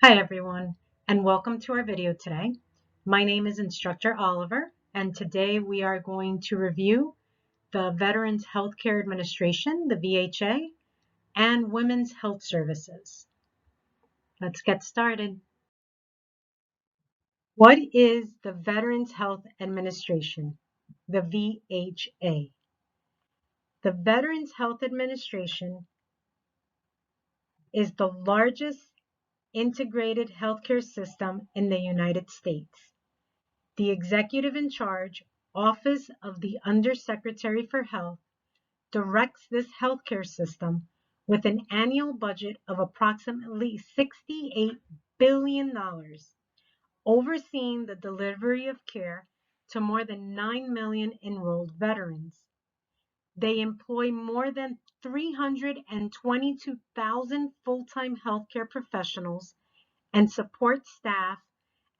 Hi everyone, and welcome to our video today. My name is Instructor Oliver, and today we are going to review the Veterans Healthcare Administration, the VHA, and Women's Health Services. Let's get started. What is the Veterans Health Administration, the VHA? The Veterans Health Administration is the largest integrated healthcare system in the United States. The executive in charge, Office of the Undersecretary for Health, directs this healthcare system with an annual budget of approximately $68 billion, overseeing the delivery of care to more than 9 million enrolled veterans. They employ more than 322,000 full-time healthcare professionals and support staff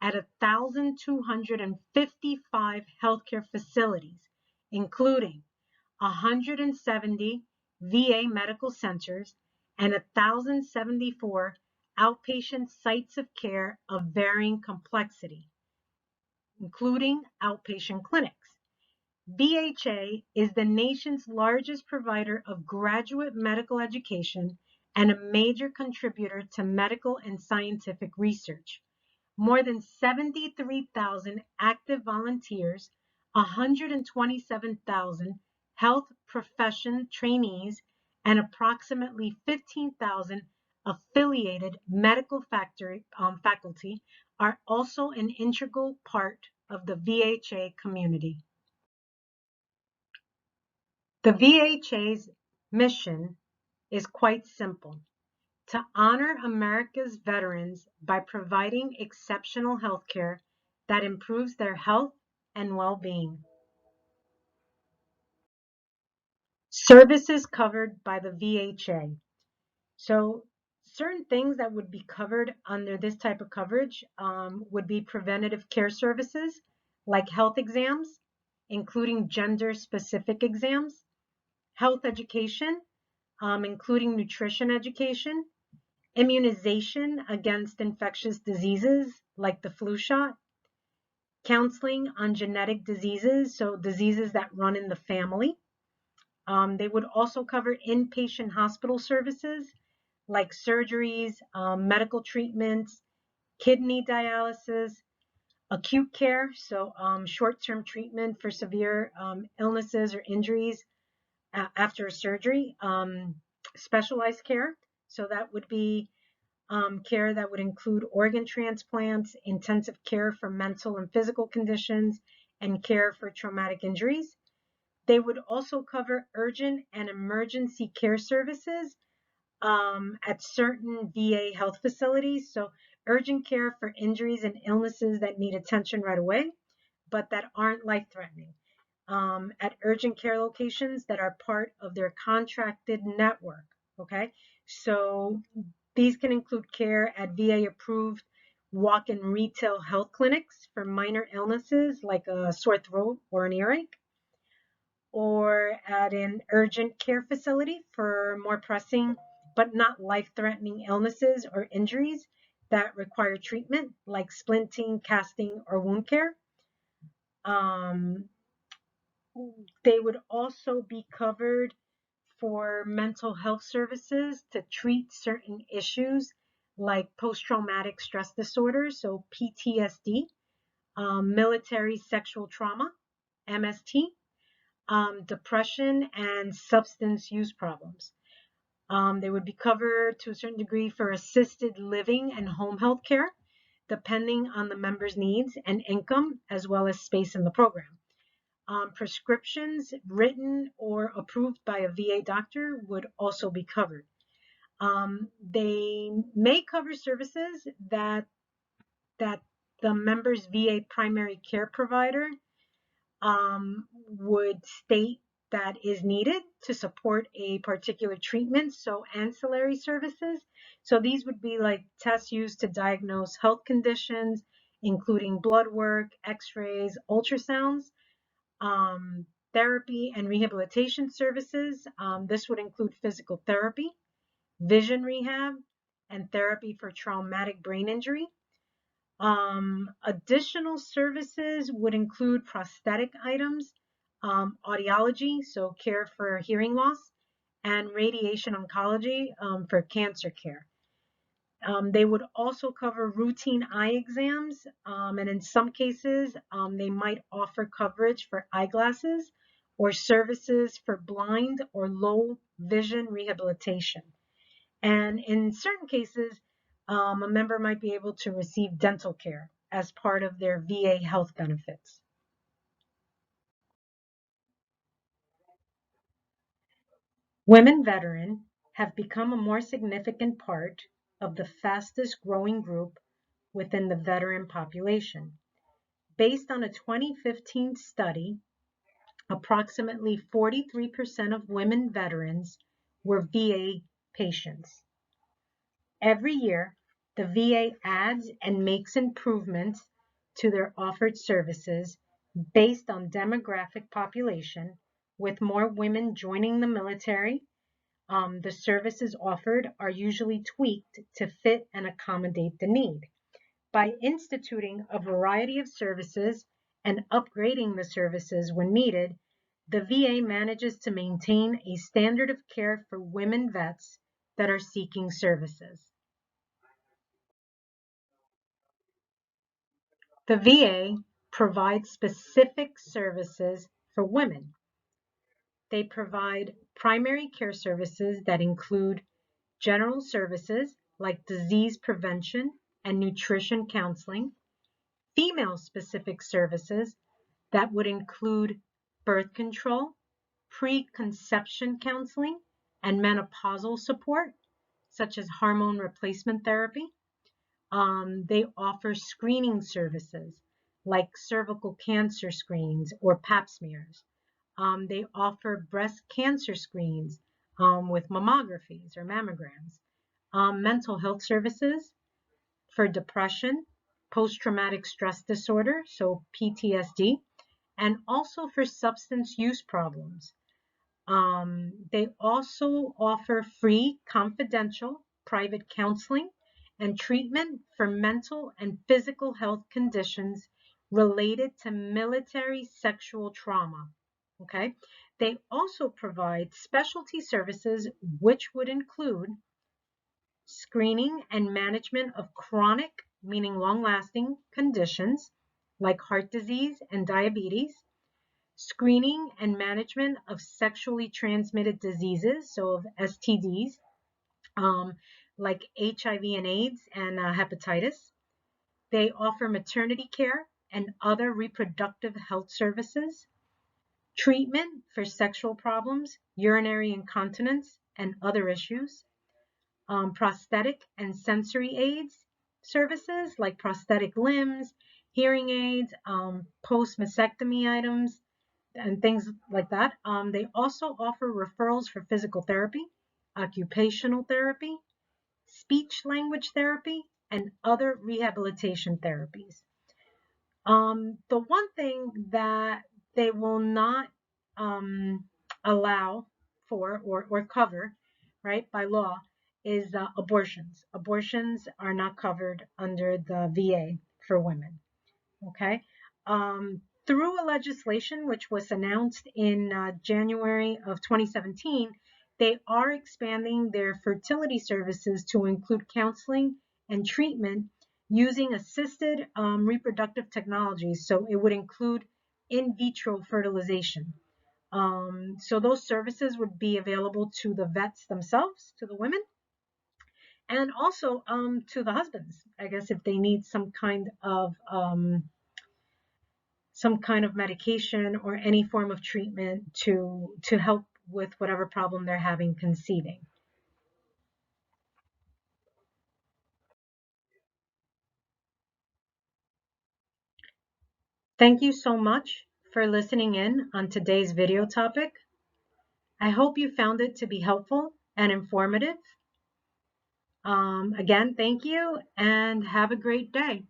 at 1,255 healthcare facilities, including 170 VA medical centers and 1,074 outpatient sites of care of varying complexity, including outpatient clinics. VHA is the nation's largest provider of graduate medical education and a major contributor to medical and scientific research. More than 73,000 active volunteers, 127,000 health profession trainees, and approximately 15,000 affiliated medical faculty are also an integral part of the VHA community. The VHA's mission is quite simple: to honor America's veterans by providing exceptional health care that improves their health and well-being. Services covered by the VHA. So certain things that would be covered under this type of coverage would be preventative care services like health exams, including gender-specific exams, health education, including nutrition education, immunization against infectious diseases like the flu shot, counseling on genetic diseases, so diseases that run in the family. They would also cover inpatient hospital services like surgeries, medical treatments, kidney dialysis, acute care, so short-term treatment for severe illnesses or injuries after surgery, specialized care, so that would be care that would include organ transplants, intensive care for mental and physical conditions, and care for traumatic injuries. They would also cover urgent and emergency care services at certain VA health facilities. So urgent care for injuries and illnesses that need attention right away, but that aren't life-threatening. At urgent care locations that are part of their contracted network. Okay, so these can include care at VA-approved walk-in retail health clinics for minor illnesses like a sore throat or an earache, or at an urgent care facility for more pressing but not life-threatening illnesses or injuries that require treatment like splinting, casting, or wound care. They would also be covered for mental health services to treat certain issues like post-traumatic stress disorders, so PTSD, military sexual trauma, MST, depression, and substance use problems. They would be covered to a certain degree for assisted living and home health care, depending on the member's needs and income, as well as space in the program. Prescriptions written or approved by a VA doctor would also be covered. They may cover services that the member's VA primary care provider would state that is needed to support a particular treatment, so ancillary services. So these would be like tests used to diagnose health conditions, including blood work, x-rays, ultrasounds, therapy and rehabilitation services. This would include physical therapy, vision rehab, and therapy for traumatic brain injury. Additional services would include prosthetic items, audiology, so care for hearing loss, and radiation oncology for cancer care. They would also cover routine eye exams, and in some cases, they might offer coverage for eyeglasses or services for blind or low vision rehabilitation. And in certain cases, a member might be able to receive dental care as part of their VA health benefits. Women veterans have become a more significant part of the fastest growing group within the veteran population. Based on a 2015 study, approximately 43% of women veterans were VA patients. Every year, the VA adds and makes improvements to their offered services based on demographic population, with more women joining the military. The services offered are usually tweaked to fit and accommodate the need. By instituting a variety of services and upgrading the services when needed, the VA manages to maintain a standard of care for women vets that are seeking services. The VA provides specific services for women. They provide primary care services that include general services like disease prevention and nutrition counseling, female-specific services that would include birth control, preconception counseling, and menopausal support, such as hormone replacement therapy. They offer screening services like cervical cancer screens or pap smears. They offer breast cancer screens with mammographies or mammograms, mental health services for depression, post-traumatic stress disorder, so PTSD, and also for substance use problems. They also offer free, confidential, private counseling and treatment for mental and physical health conditions related to military sexual trauma. Okay. They also provide specialty services, which would include screening and management of chronic, meaning long-lasting conditions like heart disease and diabetes, screening and management of sexually transmitted diseases, so of STDs, um, like HIV and AIDS and hepatitis. They offer maternity care and other reproductive health services, treatment for sexual problems, urinary incontinence, and other issues, prosthetic and sensory aids services like prosthetic limbs, hearing aids, post-mastectomy items, and things like that. They also offer referrals for physical therapy, occupational therapy, speech language therapy, and other rehabilitation therapies. The one thing that they will not allow for or cover, right, by law is abortions. Abortions are not covered under the VA for women. Okay. Through a legislation which was announced in January of 2017, they are expanding their fertility services to include counseling and treatment using assisted reproductive technologies. So it would include in vitro fertilization. So those services would be available to the vets themselves, to the women, and also to the husbands, I guess, if they need some kind of medication or any form of treatment to help with whatever problem they're having conceiving. Thank you so much for listening in on today's video topic. I hope you found it to be helpful and informative. Again, thank you and have a great day.